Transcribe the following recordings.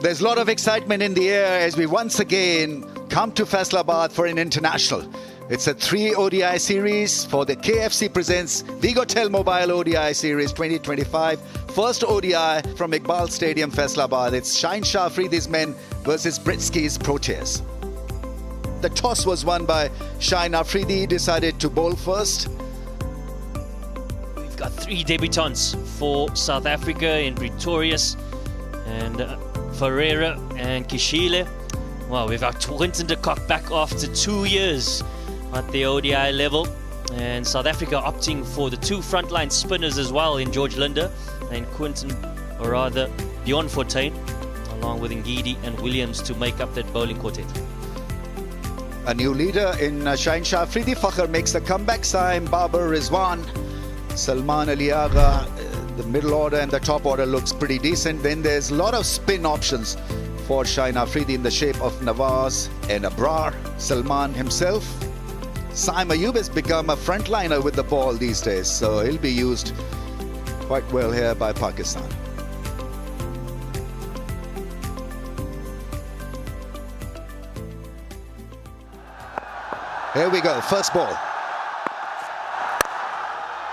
There's a lot of excitement in the air as we once again come to Faisalabad for an international. It's a 3 ODI series for the KFC presents Vigotel Mobile ODI Series 2025. First ODI from Iqbal Stadium, Faisalabad. It's Shaheen Shah Afridi's men versus Britsky's Proteas. The toss was won by Shaheen Afridi, decided to bowl first. We've got 3 debutants for South Africa in Pretorius and Ferreira and Kishile. Well, we've got Quinton de Kock back after 2 years at the ODI level, and South Africa opting for the 2 frontline spinners as well in George Linder and Quinton, or rather Dion Fortuin, along with Ngidi and Williams to make up that bowling quartet. A new leader in Shaheen Shah Afridi. Fakhr makes a comeback. Saim Babar Rizwan, Salman Ali Agha. The middle order and the top order looks pretty decent. Then there's a lot of spin options for Shaheen Afridi in the shape of Nawaz and Abrar. Salman himself. Saim Ayub has become a frontliner with the ball these days, so he'll be used quite well here by Pakistan. Here we go, first ball.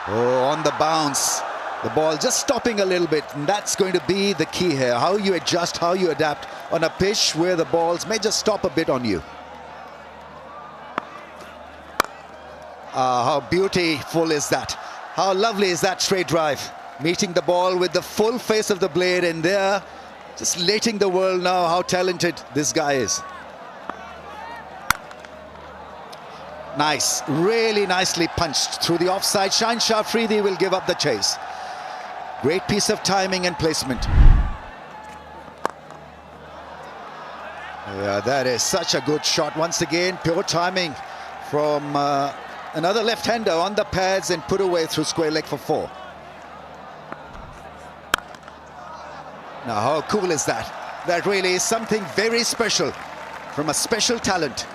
Oh, on the bounce. The ball just stopping a little bit, and that's going to be the key here. How you adjust, how you adapt on a pitch where the balls may just stop a bit on you. How beautiful is that? How lovely is that straight drive? Meeting the ball with the full face of the blade, and there, just letting the world know how talented this guy is. Nice, really nicely punched through the offside. Shaheen Shah Afridi will give up the chase. Great piece of timing and placement. Yeah, that is such a good shot. Once again, pure timing from another left-hander on the pads and put away through square leg for 4. Now, how cool is that? That really is something very special from a special talent.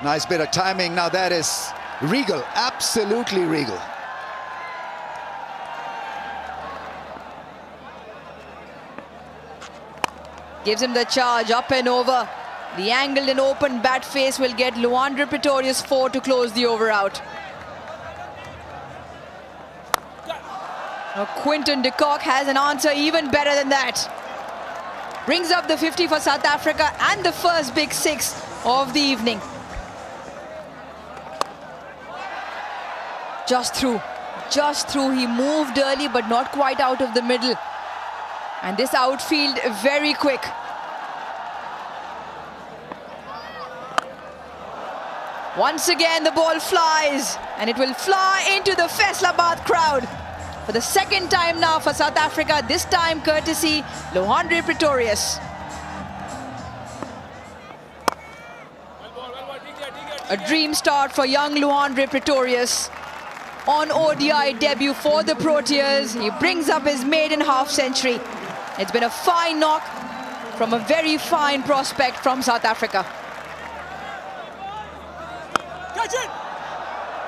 Nice bit of timing. Now that is regal, absolutely regal. Gives him the charge, up and over. The angled and open bat face will get Luandre Pretorius 4 to close the over out. Now Quinton de Kock has an answer even better than that. Brings up the 50 for South Africa and the first big 6 of the evening. Just through. He moved early but not quite out of the middle. And this outfield very quick. Once again the ball flies, and it will fly into the Faisalabad crowd for the second time now for South Africa, this time courtesy Luandre Pretorius. A dream start for young Luandre Pretorius. On ODI debut for the Proteas, he brings up his maiden half-century. It's been a fine knock from a very fine prospect from South Africa. Catch it!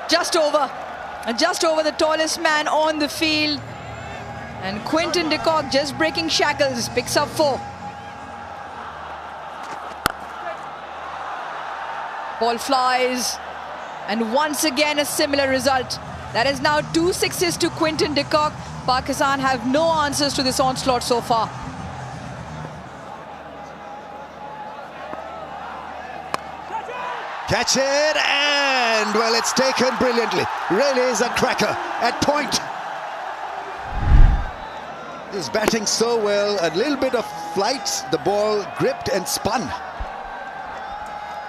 Just over the tallest man on the field. And Quinton de Kock, just breaking shackles, picks up 4. Ball flies, and once again a similar result. That is now 2 sixes to Quinton de Kock. Pakistan have no answers to this onslaught so far. Catch it, and well, it's taken brilliantly. Really is a cracker at point. He's batting so well. A little bit of flight, the ball gripped and spun.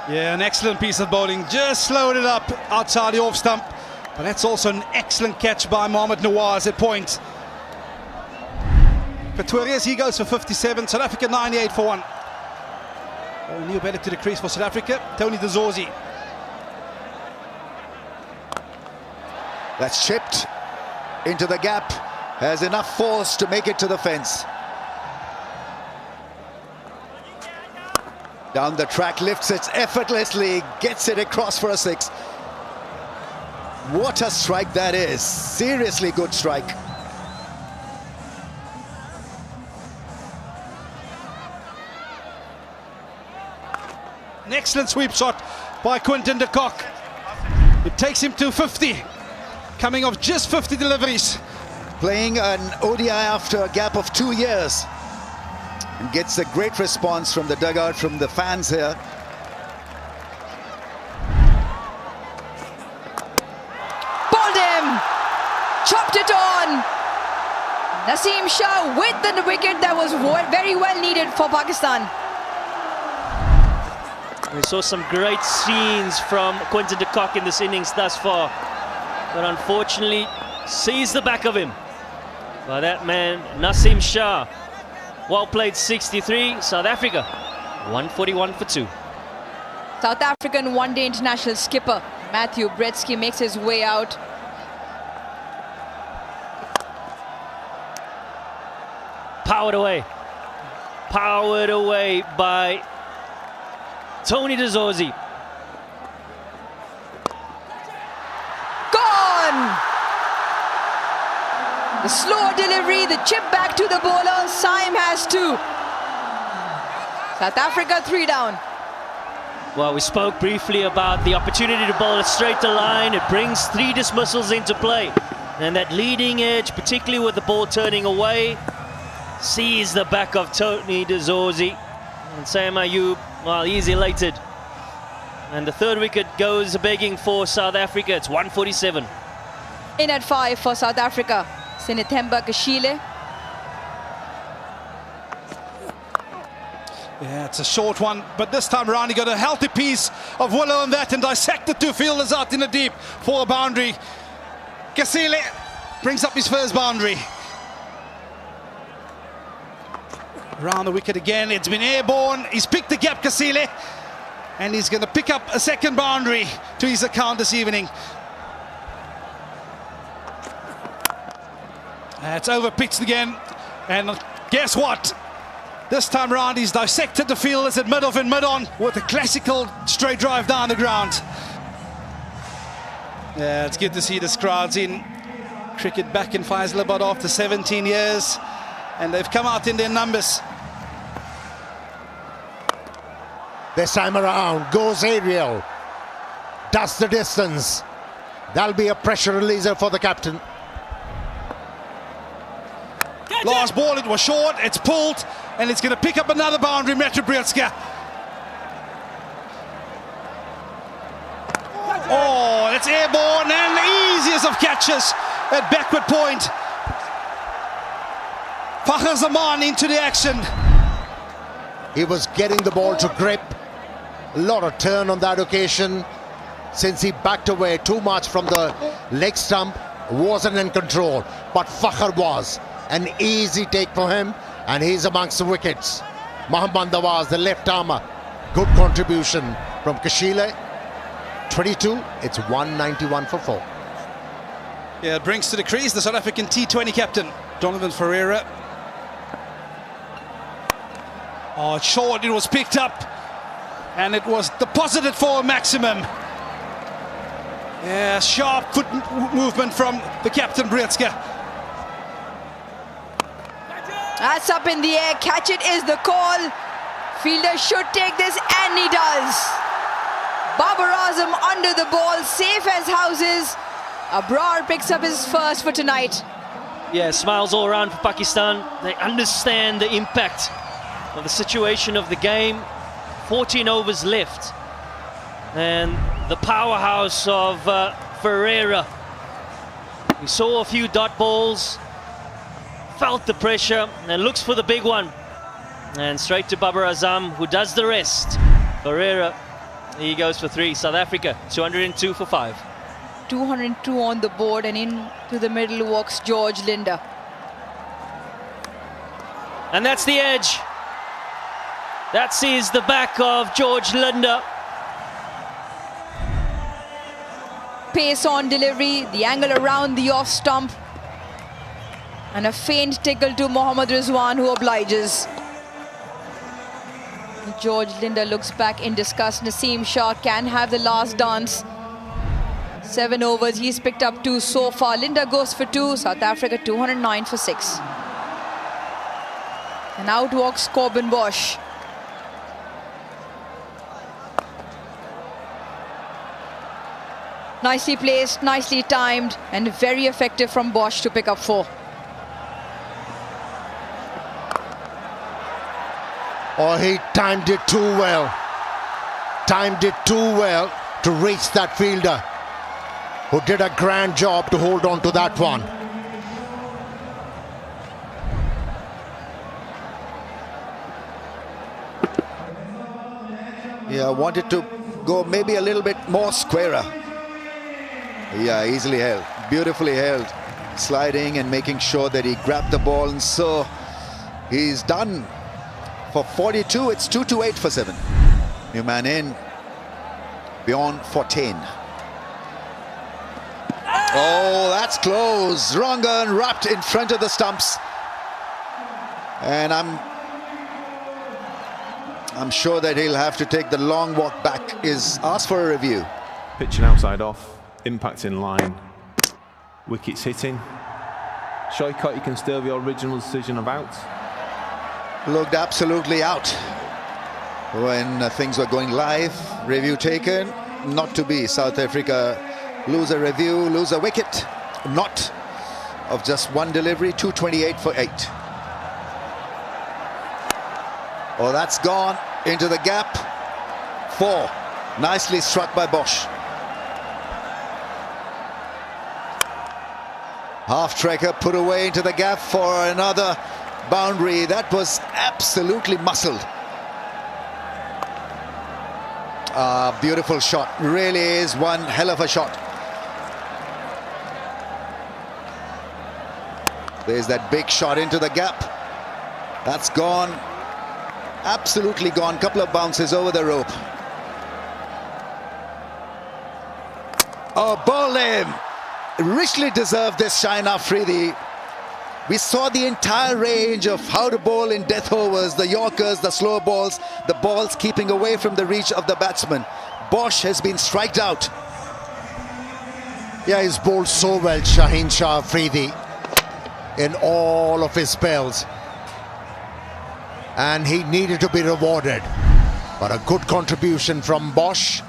Yeah, an excellent piece of bowling. Just slowed it up outside the off stump. But that's also an excellent catch by Mohamed Nawaz at point. Pretorius, he goes for 57. South Africa 98 for 1. Oh, new batter to the crease for South Africa, Tony de Zorzi. That's chipped into the gap. Has enough force to make it to the fence. Down the track, lifts it effortlessly, gets it across for a 6. What a strike that is. Seriously good strike. An excellent sweep shot by Quinton de Kock. It takes him to 50, coming off just 50 deliveries. Playing an ODI after a gap of 2 years, and gets a great response from the dugout, from the fans here. Bowled him, chopped it on. Naseem Shah with the wicket that was very well needed for Pakistan. We saw some great scenes from Quinton de Kock in this innings thus far, but unfortunately sees the back of him by that man Naseem Shah. Well played, 63. South Africa 141 for 2. South African one-day international skipper Matthew Bretsky makes his way out. Powered away by Tony de Zorzi. Gone! The slow delivery, the chip back to the bowler. Saim has 2. South Africa 3 down. Well, we spoke briefly about the opportunity to bowl it straight to line. It brings 3 dismissals into play. And that leading edge, particularly with the ball turning away, sees the back of Tony de Zorzi. And Saim Ayub, well, he's elated. And the 3rd wicket goes begging for South Africa. It's 147. In at 5 for South Africa, Sinethemba Kashile. Yeah, it's a short one, but this time around he got a healthy piece of willow on that and dissected 2 fielders out in the deep for a boundary. Kasile brings up his first boundary. Round the wicket again, it's been airborne. He's picked the gap, Kasile, and he's going to pick up a 2nd boundary to his account this evening. It's over pitched again, and guess what? This time round he's dissected the fielders at mid-off and mid-on with a classical straight drive down the ground. Yeah, it's good to see this crowd's in cricket back in Faisalabad after 17 years. And they've come out in their numbers. This time around goes aerial, does the distance. That'll be a pressure releaser for the captain. Last ball, it was short, it's pulled, and it's going to pick up another boundary, Metro Britsky. Oh, it's airborne, and the easiest of catches at backward point. Fakhar Zaman into the action. He was getting the ball to grip. A lot of turn on that occasion. Since he backed away too much from the leg stump, wasn't in control. But Fakhar was. An easy take for him, and he's amongst the wickets. Mohammad Nawaz, the left armer. Good contribution from Kashile. 22, it's 191 for 4. Yeah, it brings to the crease the South African T20 captain, Donovan Ferreira. Oh, it's short, it was picked up, and it was deposited for a maximum. Yeah, sharp foot movement from the captain, Britsky. That's up in the air, catch it is the call. Fielder should take this, and he does. Babar Azam under the ball, safe as houses. Abrar picks up his first for tonight. Yeah, smiles all around for Pakistan. They understand the impact of the situation of the game. 14 overs left. And the powerhouse of Ferreira. We saw a few dot balls, felt the pressure, and looks for the big one. And straight to Babar Azam, who does the rest. Ferreira, he goes for 3. South Africa, 202 for 5. 202 on the board, and into the middle walks George Linder. And that's the edge. That sees the back of George Linder. Pace on delivery, the angle around the off stump, and a faint tickle to Mohammad Rizwan, who obliges. George Linder looks back in disgust. Naseem Shah can have the last dance. 7 overs, he's picked up 2 so far. Linder goes for 2, South Africa 209 for 6. And out walks Corbin Bosch. Nicely placed, nicely timed, and very effective from Bosch to pick up 4. Oh, he timed it too well. Timed it too well to reach that fielder, who did a grand job to hold on to that one. Yeah, wanted to go maybe a little bit more squarer. Yeah, easily held, beautifully held, sliding and making sure that he grabbed the ball, and so he's done. For 42, it's 2-8 for 7. New man in, beyond 14. Oh, that's close. Rangan wrapped in front of the stumps. And I'm sure that he'll have to take the long walk back. Is asked for a review. Pitching outside off, impact in line, wickets hitting. Shoykot, you can still have your original decision of out. Looked absolutely out when things were going live. Review taken, not to be. South Africa lose a review, lose a wicket, not of just one delivery. 228 for 8. Oh, that's gone into the gap. 4. Nicely struck by Bosch. Half tracker put away into the gap for another boundary. That was absolutely muscled. Beautiful shot. Really is one hell of a shot. There's that big shot into the gap. That's gone. Absolutely gone. Couple of bounces over the rope. Oh, bowled him. Richly deserved this, Shaheen Afridi. We saw the entire range of how to bowl in death overs, the Yorkers, the slow balls, the balls keeping away from the reach of the batsman. Bosch has been striked out. Yeah, he's bowled so well, Shaheen Shah Afridi, in all of his spells. And he needed to be rewarded. But a good contribution from Bosch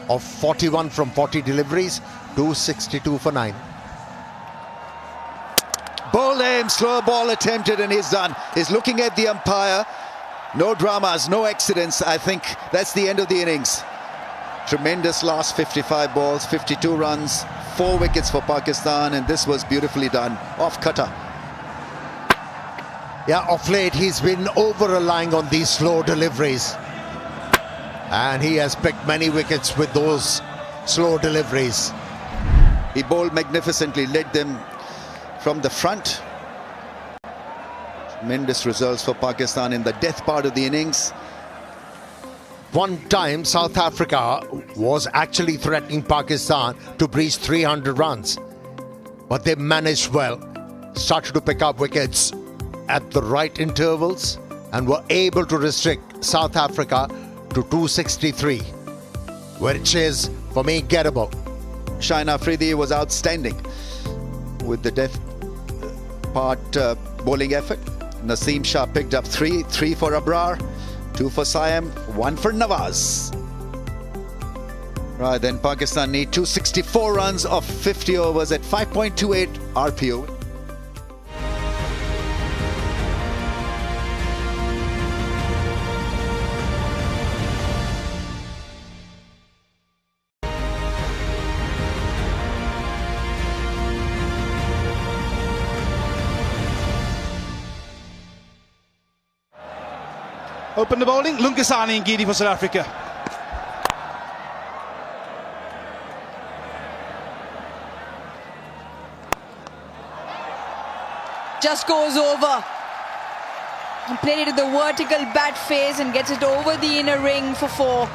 of 41 from 40 deliveries, 262 for 9. Bowled him, slow ball attempted, and he's done. He's looking at the umpire. No dramas, no accidents. I think that's the end of the innings. Tremendous last 55 balls, 52 runs, 4 wickets for Pakistan, and this was beautifully done. Off cutter. Yeah, of late he's been over-relying on these slow deliveries. And he has picked many wickets with those slow deliveries. He bowled magnificently, led them from the front. Tremendous results for Pakistan in the death part of the innings. One time South Africa was actually threatening Pakistan to breach 300 runs. But they managed well, started to pick up wickets at the right intervals and were able to restrict South Africa to 263, which is, for me, gettable. Shaheen Afridi was outstanding with the death part bowling effort. Naseem Shah picked up 3 for Abrar, 2 for Siam, 1 for Nawaz. Right, then Pakistan need 264 runs of 50 overs at 5.28 RPO. Open the bowling, Lungisani and Gidi for South Africa. Just goes over. And played it to the vertical bat face and gets it over the inner ring for 4.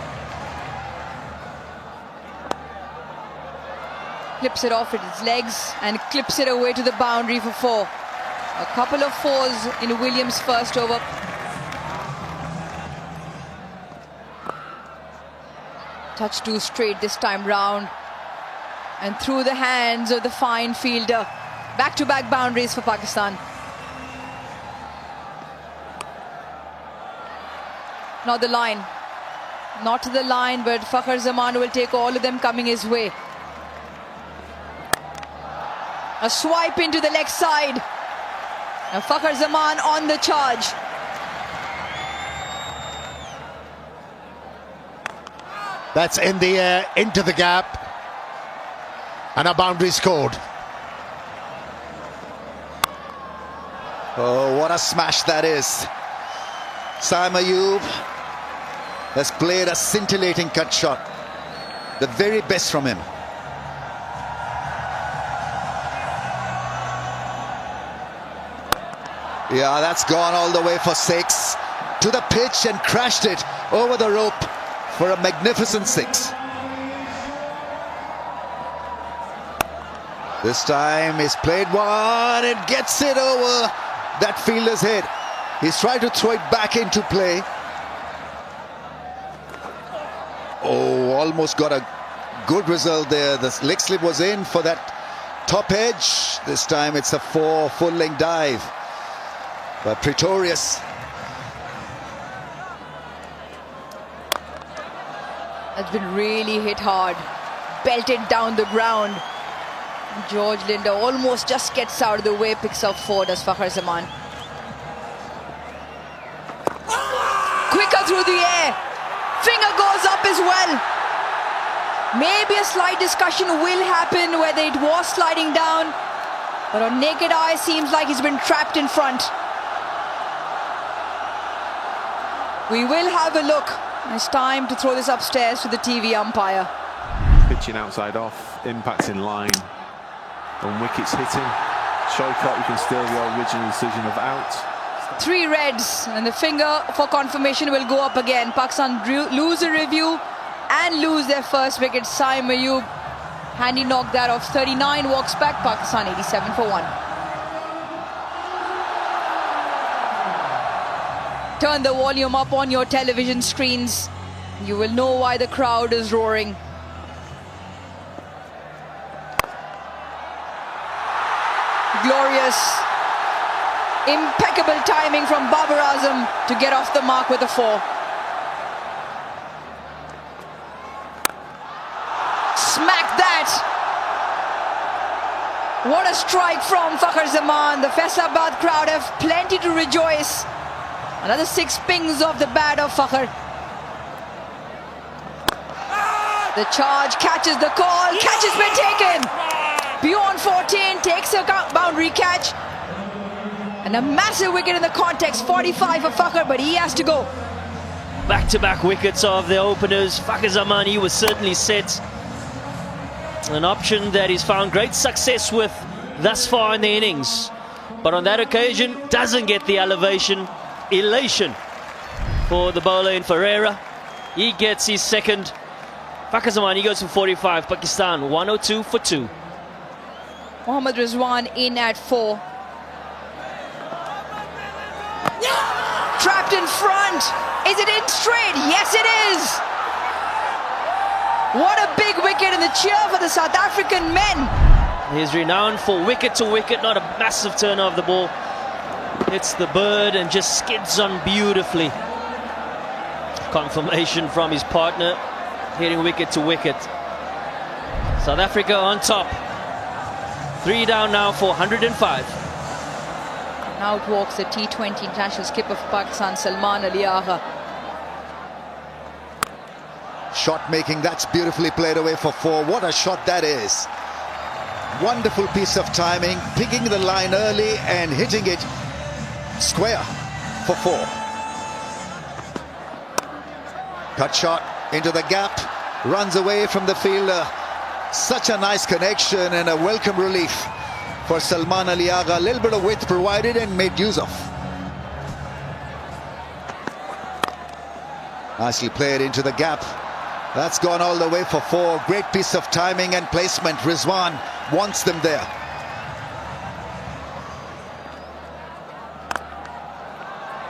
Clips it off with his legs and clips it away to the boundary for 4. A couple of 4s in Williams' first over. Touch 2 straight this time round. And through the hands of the fine fielder. Back-to-back boundaries for Pakistan. Not the line. Not to the line, but Fakhar Zaman will take all of them coming his way. A swipe into the leg side. Now Fakhar Zaman on the charge. That's in the air, into the gap. And a boundary scored. Oh, what a smash that is. Saim Ayub has played a scintillating cut shot. The very best from him. Yeah, that's gone all the way for 6. To the pitch and crashed it over the rope for a magnificent 6. This time he's played one and gets it over that fielder's head. He's tried to throw it back into play. Oh, almost got a good result there. The leg slip was in for that top edge. This time it's a 4 full-length dive by Pretorius. That's been really hit hard. Belted down the ground. George Linder almost just gets out of the way, picks up 4, does Fakhar Zaman. Quicker through the air. Finger goes up as well. Maybe a slight discussion will happen whether it was sliding down, but on naked eye seems like he's been trapped in front. We will have a look. It's time to throw this upstairs to the TV umpire. Pitching outside off, impact in line, and wickets hitting. Shoykot, you can still the original decision of out. 3 reds, and the finger for confirmation will go up again. Pakistan lose a review and lose their first wicket. Saim Ayub handy knocked that off. 39 walks back. Pakistan 87 for 1. Turn the volume up on your television screens. You will know why the crowd is roaring. Glorious, impeccable timing from Babar Azam to get off the mark with a 4. Smack that! What a strike from Fakhar Zaman. The Faisalabad crowd have plenty to rejoice. Another 6 pings off the bat of Fakhar. The charge catches the call. Catch has been taken. Beyond 14, takes a boundary catch. And a massive wicket in the context. 45 for Fakhar, but he has to go. Back-to-back wickets of the openers. Fakhar Zaman, he was certainly set. An option that he's found great success with thus far in the innings. But on that occasion, doesn't get the elation for the bowler in Ferreira. He gets his second. Fakhar Zaman, he goes for 45. Pakistan 102 for 2. Mohammad Rizwan in at 4. Trapped in front. Is it in straight? Yes, it is. What a big wicket, and the cheer for the South African men. He's renowned for wicket to wicket, not a massive turn of the ball. Hits the bird and just skids on beautifully. Confirmation from his partner, hitting wicket to wicket. South Africa on top. 3 down now for 105. Out walks the T20 international skipper for Pakistan, Salman Ali Agha. Shot making, that's beautifully played away for 4. What a shot that is. Wonderful piece of timing, picking the line early and hitting it square for 4. Cut shot into the gap, runs away from the fielder. Such a nice connection and a welcome relief for Salman Ali Agha. A little bit of width provided and made use of. Nicely played into the gap. That's gone all the way for 4. Great piece of timing and placement. Rizwan wants them there.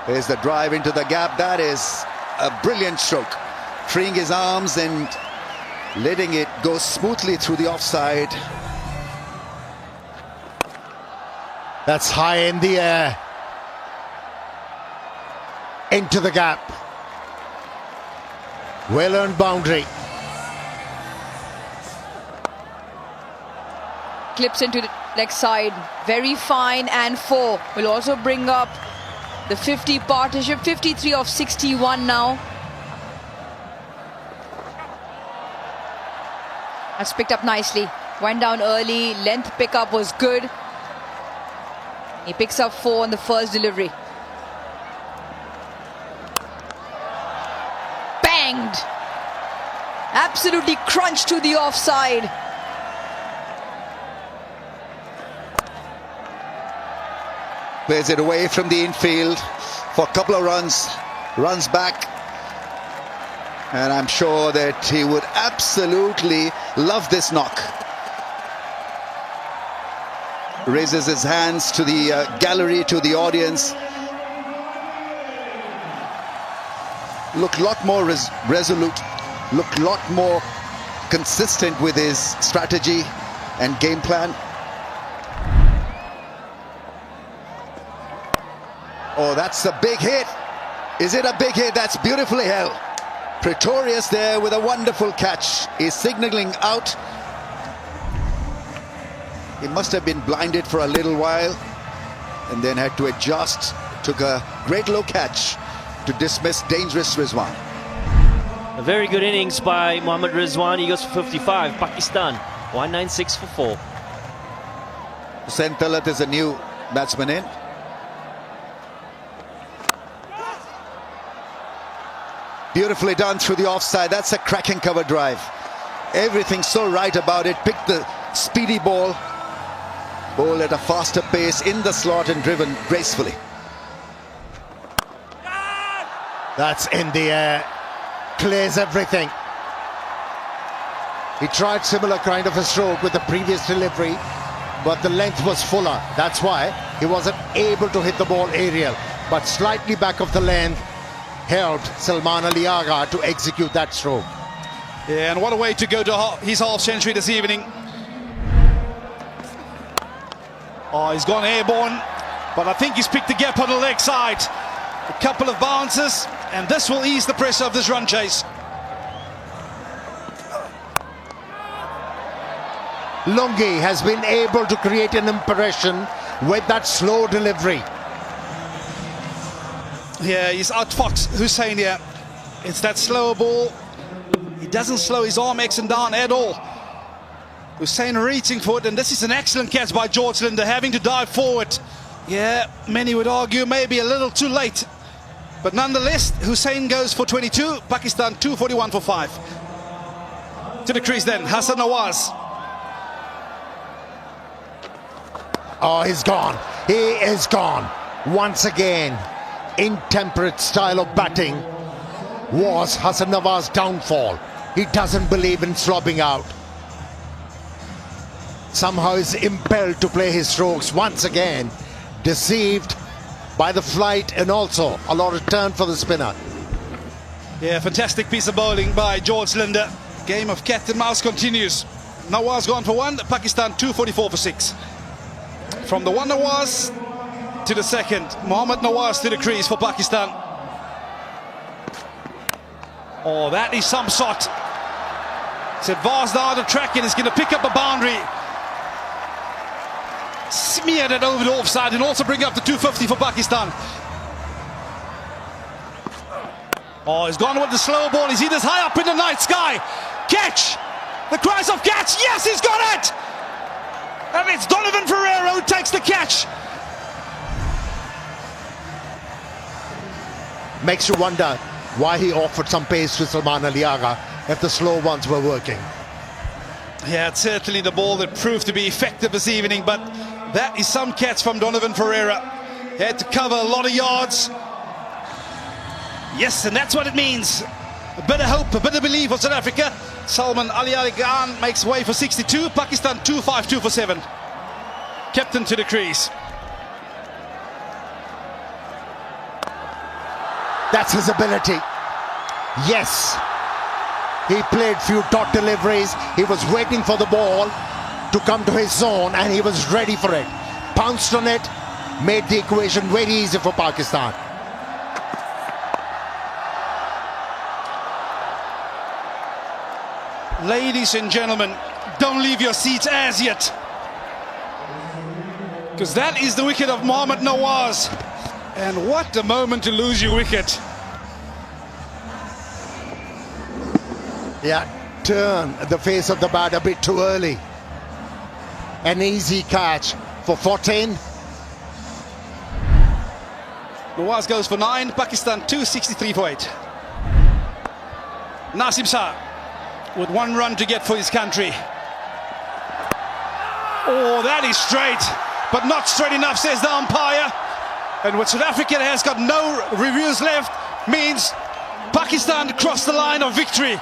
There's the drive into the gap. That is a brilliant stroke. Freeing his arms and letting it go smoothly through the offside. That's high in the air. Into the gap. Well-earned boundary. Clips into leg side. Very fine, and 4 will also bring up the 50 partnership. 53 of 61 now. That's picked up nicely. Went down early. Length pickup was good. He picks up 4 on the first delivery. Banged. Absolutely crunched to the offside. Plays it away from the infield for a couple of runs. Runs back. And I'm sure that he would absolutely love this knock. Raises his hands to the gallery, to the audience. Look a lot more resolute. Look a lot more consistent with his strategy and game plan. Oh, that's a big hit. Is it a big hit? That's beautifully held. Pretorius there with a wonderful catch. He's signaling out. He must have been blinded for a little while and then had to adjust. Took a great low catch to dismiss dangerous Rizwan. A very good innings by Mohammad Rizwan. He goes for 55. Pakistan 196 for 4. Hussain Talat is a new batsman in. Beautifully done through the offside. That's a cracking cover drive. Everything so right about it. Picked the speedy ball. Ball at a faster pace in the slot and driven gracefully. That's in the air. Clears everything. He tried similar kind of a stroke with the previous delivery, but the length was fuller. That's why he wasn't able to hit the ball aerial. But slightly back of the length helped Salman Ali Agha to execute that stroke. Yeah, and what a way to go to his half century this evening. Oh, he's gone airborne, but I think he's picked the gap on the leg side. A couple of bounces, and this will ease the pressure of this run chase. Lungi has been able to create an impression with that slow delivery. Yeah, he's outfoxed Hussain here. It's that slow ball. He doesn't slow his arm X and down at all. Hussain reaching for it, and this is an excellent catch by George Linder, having to dive forward. Yeah, many would argue maybe a little too late. But nonetheless, Hussain goes for 22, Pakistan 241 for 5. To the crease then, Hassan Nawaz. Oh, he's gone. He is gone. Once again, intemperate style of batting was Hassan Nawaz's downfall. He doesn't believe in slobbing out. Somehow is impelled to play his strokes once again. Deceived by the flight and also a lot of turn for the spinner. Yeah, fantastic piece of bowling by George Linder. Game of cat and mouse continues. Nawaz gone for 1, Pakistan 244 for 6. From the one Nawaz to the second, Mohammad Nawaz to the crease for Pakistan. Oh, that is some shot. It's advanced out of track and it's going to pick up a boundary. Smeared it over the offside and also bring up the 250 for Pakistan. Oh, he's gone with the slow ball. He's either high up in the night sky. Catch! The cries of catch! Yes, he's got it! And it's Donovan Ferreira who takes the catch. Makes you wonder why he offered some pace to Salman Ali Agha if the slow ones were working. Yeah, it's certainly the ball that proved to be effective this evening, but that is some catch from Donovan Ferreira. He had to cover a lot of yards. Yes, and that's what it means. A bit of hope, a bit of belief for South Africa. Salman Ali Agha makes way for 62. Pakistan 252 for 7. Captain to the crease. That's his ability. Yes. He played few dot deliveries. He was waiting for the ball to come to his zone and he was ready for it. Pounced on it, made the equation very easy for Pakistan. Ladies and gentlemen, don't leave your seats as yet. Because that is the wicket of Mohammad Nawaz. And what a moment to lose your wicket. Yeah, turn the face of the bat a bit too early. An easy catch for 14. Nawaz goes for 9, Pakistan 263 for 8. Nasim Shah with 1 run to get for his country. Oh, that is straight, but not straight enough, says the umpire. And what South Africa has got no reviews left means Pakistan crossed the line of victory.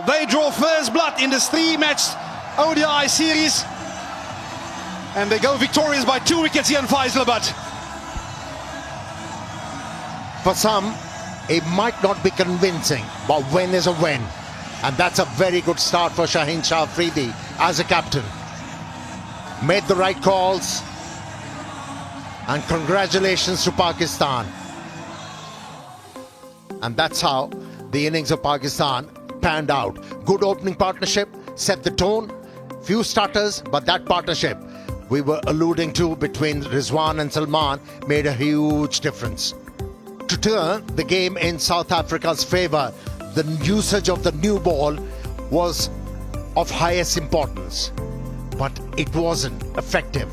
They draw first blood in this 3-match ODI series, and they go victorious by 2 wickets here in Faisalabad. For some, it might not be convincing, but win is a win. And that's a very good start for Shaheen Shah Afridi as a captain. Made the right calls. And congratulations to Pakistan. And that's how the innings of Pakistan panned out. Good opening partnership, set the tone. Few starters, but that partnership we were alluding to between Rizwan and Salman made a huge difference. To turn the game in South Africa's favour, the usage of the new ball was of highest importance, but it wasn't effective.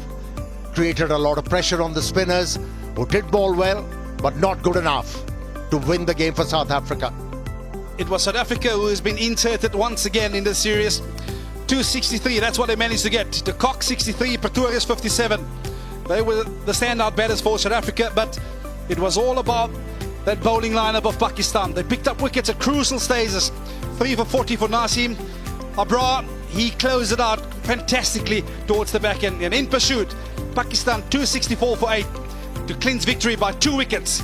Created a lot of pressure on the spinners, who did bowl well, but not good enough to win the game for South Africa. It was South Africa who has been inserted once again in this series. 263, that's what they managed to get. De Kock 63, Pretorius 57. They were the standout batters for South Africa, but it was all about that bowling lineup of Pakistan. They picked up wickets at crucial stages. 3 for 40 for Nasim. Abrar, he closed it out fantastically towards the back end. And in pursuit, Pakistan 264 for 8 to clinch victory by 2 wickets.